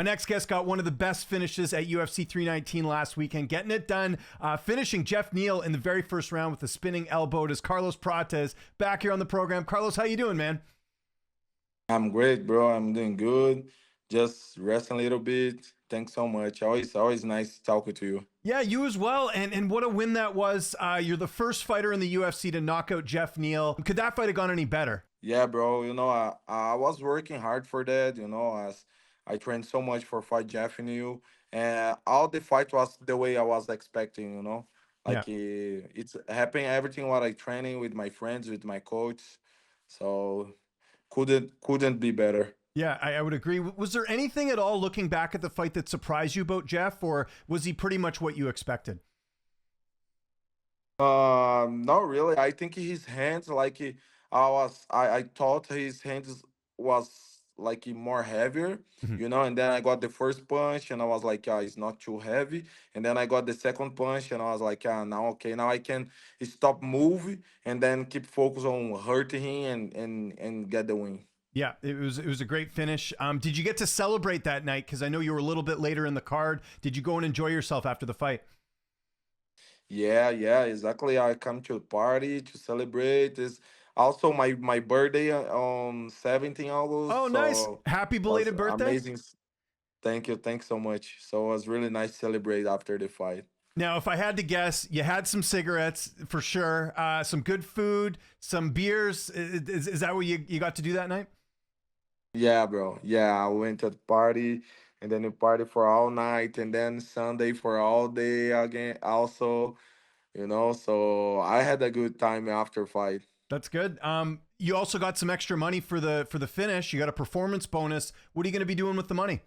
next guest got one of the best finishes at UFC 319 last weekend, getting it done, finishing Jeff Neal in the very first round with a spinning elbow. It is Carlos Prates back here on the program. Carlos, how you doing, man? I'm great, bro. I'm doing good. Just resting a little bit. Thanks so much. Always nice talking to you. Yeah, you as well. And what a win that was. You're the first fighter in the UFC to knock out Jeff Neal. Could that fight have gone any better? Yeah, bro. I was working hard for that. As I trained so much for fight Jeff and you, and all the fight was the way I was expecting. Yeah. It's happening everything what I training with my friends, with my coach. So couldn't be better. Yeah, I would agree. Was there anything at all looking back at the fight that surprised you about Jeff, or was he pretty much what you expected? Not really. I think his hands, I thought his hands was like more heavier, Mhm. and then I got the first punch and I was like, yeah, it's not too heavy. And then I got the second punch and I was like, yeah, now okay, now I can stop moving and then keep focus on hurting him and get the win. Yeah, it was a great finish. Did you get to celebrate that night? Because I know you were a little bit later in the card. Did you go and enjoy yourself after the fight? Yeah, exactly. I come to the party to celebrate. It's also my birthday on 17 Oh, August, nice! so Happy was belated birthday. amazing. Thank you, thanks so much. So it was really nice to celebrate after the fight. Now, if I had to guess, you had some cigarettes for sure, some good food, some beers. Is that what you got to do that night? Yeah, bro. Yeah, I went to the party and then we party for all night and then Sunday for all day again also, so I had a good time after fight. That's good. You also got some extra money for the finish. You got a performance bonus. What are you going to be doing with the money?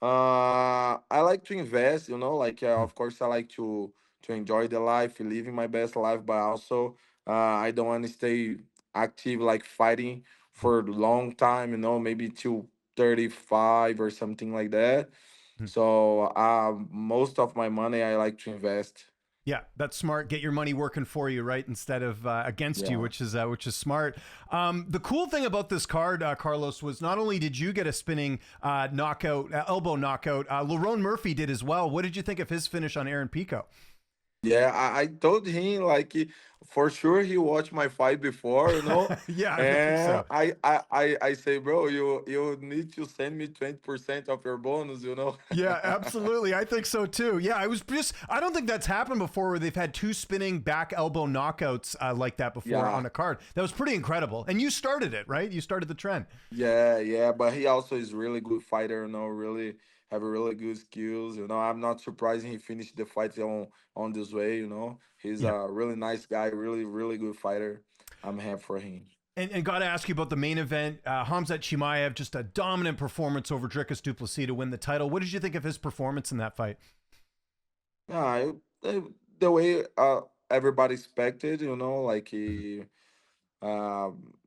I like to invest, of course I like to enjoy the life, living my best life, but also I don't want to stay active like fighting for a long time, maybe till 35 or something like that. So most of my money I like to invest. Yeah, that's smart. Get your money working for you, right, instead of against you, Yeah. which is smart. The cool thing about this card, Carlos, was not only did you get a spinning knockout, elbow knockout, Lerone Murphy did as well. What did you think of his finish on Aaron Pico? Yeah, I told him for sure he watched my fight before, Yeah, I would think and so. I say, bro, you need to send me 20% of your bonus. Yeah, absolutely. I think so too. Yeah, I don't think that's happened before where they've had two spinning back elbow knockouts like that before Yeah, on a card. That was pretty incredible. And you started it, right? You started the trend. yeah, but he also is really good fighter, really have a really good skills. I'm not surprised he finished the fight on this way. He's Yeah. a really nice guy, really, really good fighter. I'm happy for him. And got to ask you about the main event. Khamzat Chimaev, just a dominant performance over Dricus Plessis to win the title. What did you think of his performance in that fight? Yeah, the way everybody expected, Mhm. he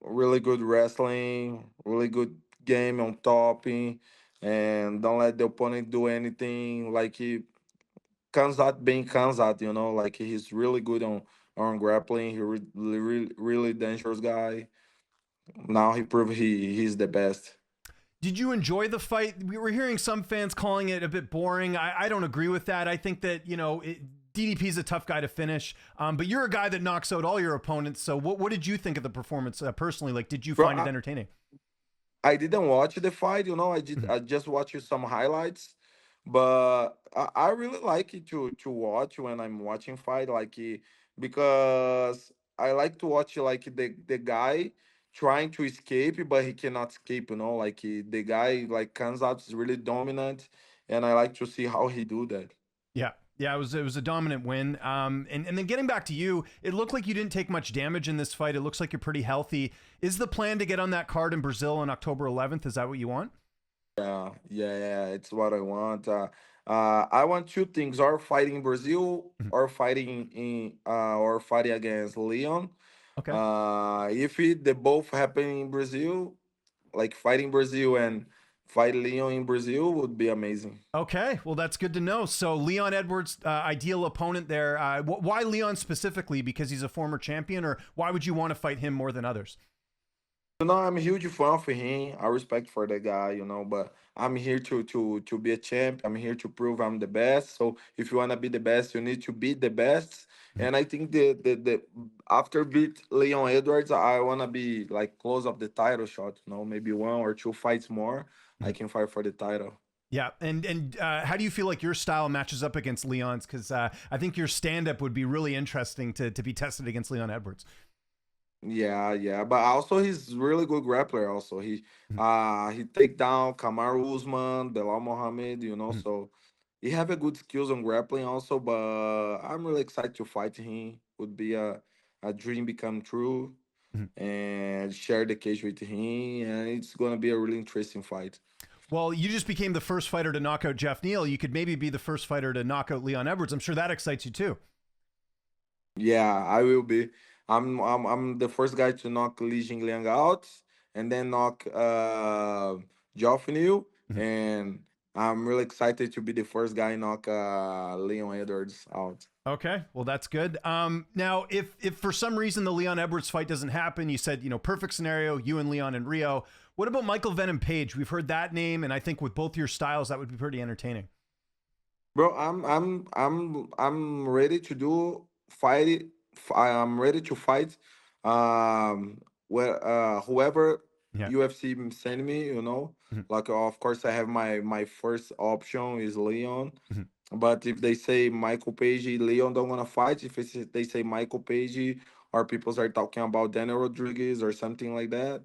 really good wrestling, really good game on topping, and don't let the opponent do anything. He Khamzat being Khamzat, he's really good on grappling. Really dangerous guy. Now he proved he's the best. Did you enjoy the fight? We were hearing some fans calling it a bit boring. I don't agree with that. I think that, DDP is a tough guy to finish, but you're a guy that knocks out all your opponents. So what did you think of the performance personally? Like, did you Bro, find it entertaining? I didn't watch the fight, I just watched some highlights, but I really like it to watch when I'm watching fight, because I like to watch the guy trying to escape, but he cannot escape. The guy comes out is really dominant, and I like to see how he do that. Yeah. Yeah, it was a dominant win. And then getting back to you, it looked like you didn't take much damage in this fight. It looks like you're pretty healthy. Is the plan to get on that card in Brazil on October 11th? Is that what you want? Yeah, it's what I want. I want two things: or fighting in Brazil, Mhm. or fighting against Leon. Okay. If they both happen in Brazil, like fighting Brazil and fight Leon in Brazil, would be amazing. Okay, well, that's good to know. So Leon Edwards, ideal opponent there. Why Leon specifically? Because he's a former champion, or why would you want to fight him more than others? I'm a huge fan for him. I respect for the guy, but I'm here to be a champ. I'm here to prove I'm the best. So if you wanna be the best, you need to be the best. Mhm, And I think the after beat Leon Edwards, I wanna be like close of the title shot. Maybe one or two fights more. I mhm. can fight for the title. Yeah, and how do you feel like your style matches up against Leon's? Because I think your stand up would be really interesting to be tested against Leon Edwards. Yeah, yeah, but also he's really good grappler. Also, he take down Kamaru Usman, Belal Mohammed. Mhm, So he have a good skills on grappling also. But I'm really excited to fight him. Would be a dream become true, mhm. and share the cage with him, and it's gonna be a really interesting fight. Well, you just became the first fighter to knock out Jeff Neal. You could maybe be the first fighter to knock out Leon Edwards. I'm sure that excites you too. Yeah, I will be. I'm the first guy to knock Li Jingliang out, and then knock Geoff Neal, Mhm. and I'm really excited to be the first guy knock Leon Edwards out. Okay, well that's good. Now, if for some reason the Leon Edwards fight doesn't happen, you said perfect scenario, you and Leon in Rio. What about Michael Venom Page? We've heard that name, and I think with both your styles, that would be pretty entertaining. Bro, I'm ready to do fight. I'm ready to fight. Whoever Yeah. UFC send me, Mhm, like of course I have my first option is Leon. mhm. But if they say Michael Page, Leon don't wanna fight. If they say Michael Page, or people start talking about Daniel Rodriguez or something like that,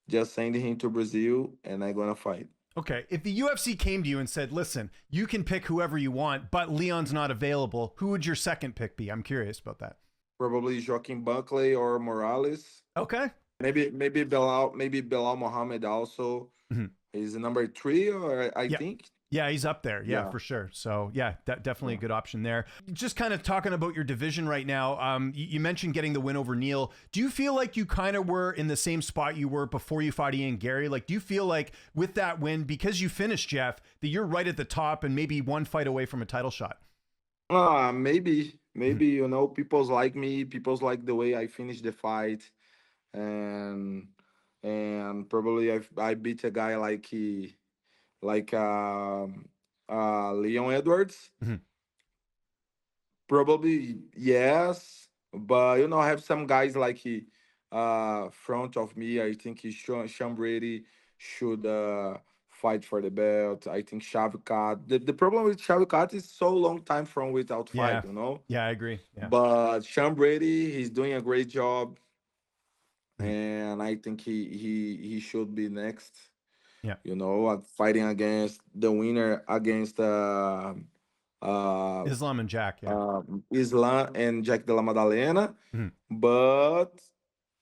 just send him to Brazil and I gonna fight. Okay, if the UFC came to you and said, "Listen, you can pick whoever you want, but Leon's not available," who would your second pick be? I'm curious about that. Probably Joaquin Buckley or Morales. Okay. Maybe Belal Mohammed also. Mhm. He's the number three, or I Yeah. think. Yeah, he's up there. Yeah, Yeah. for sure. So, yeah, definitely a Yeah. good option there. Just kind of talking about your division right now. You mentioned getting the win over Neal. Do you feel like you kind of were in the same spot you were before you fought Ian Gary? Like, do you feel like with that win, because you finished Jeff, that you're right at the top and maybe one fight away from a title shot? Maybe people's like me. People's like the way I finish the fight, and probably I beat a guy like Leon Edwards. Mhm, Probably yes, but I have some guys like he front of me. I think Sean Brady should fight for the belt. I think Shavkat. The problem with Shavkat is so long time from without yeah. fight. Yeah, I agree. Yeah. But Sean Brady, he's doing a great job, Mhm, and I think he should be next. yeah. Fighting against the winner against uh Islam and Jack. Yeah. Islam and Jack de la Madalena, Mhm, but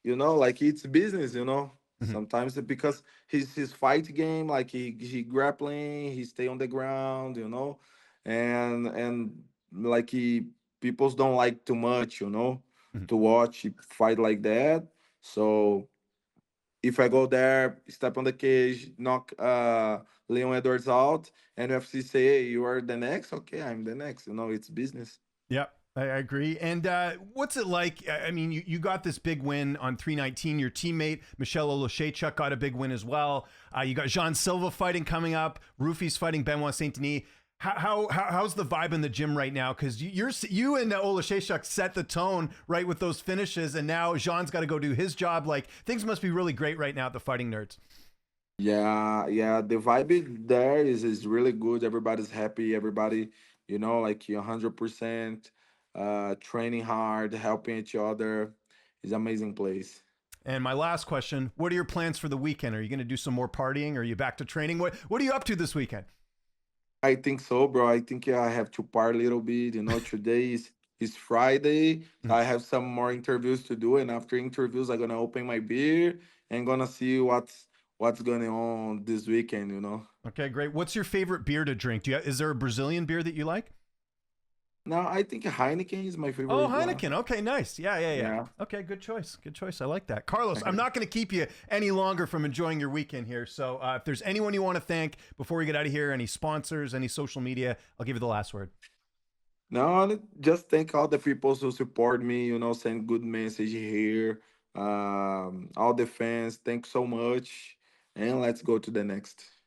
like it's business. mhm. Sometimes because his fight game, like he grappling, he stay on the ground, and like he peoples don't like too much, Mhm. to watch fight like that. So if I go there, step on the cage, knock Leon Edwards out, and UFC say, "Hey, you are the next." Okay, I'm the next. It's business. Yep, I agree. And what's it like? I mean, you got this big win on 319. Your teammate, Michelle Oloshechuk, got a big win as well. You got Jean Silva fighting coming up. Rufy's fighting Benoit Saint Denis. How's the vibe in the gym right now? Because you and Oloshechuk set the tone right with those finishes, and now Jean's got to go do his job. Like things must be really great right now at the Fighting Nerds. Yeah, yeah. The vibe there is really good. Everybody's happy. Everybody, like 100% training hard, helping each other. It's amazing place. And my last question: what are your plans for the weekend? Are you going to do some more partying? Or are you back to training? What are you up to this weekend? I think so, bro. I think I have to part a little bit. Today is Friday. Mhm. I have some more interviews to do, and after interviews, I'm gonna open my beer and gonna see what's going on this weekend. Okay, great. What's your favorite beer to drink? Is there a Brazilian beer that you like? Now I think Heineken is my Oh, favorite one. Heineken. Okay, nice. Yeah, yeah, yeah. Yeah. Okay, good choice. Good choice. I like that. Carlos, I'm not going to keep you any longer from enjoying your weekend here. So if there's anyone you want to thank before we get out of here, any sponsors, any social media, I'll give you the last word. No, just thank all the people who support me. Send good message here. All the fans, thanks so much, and let's go to the next.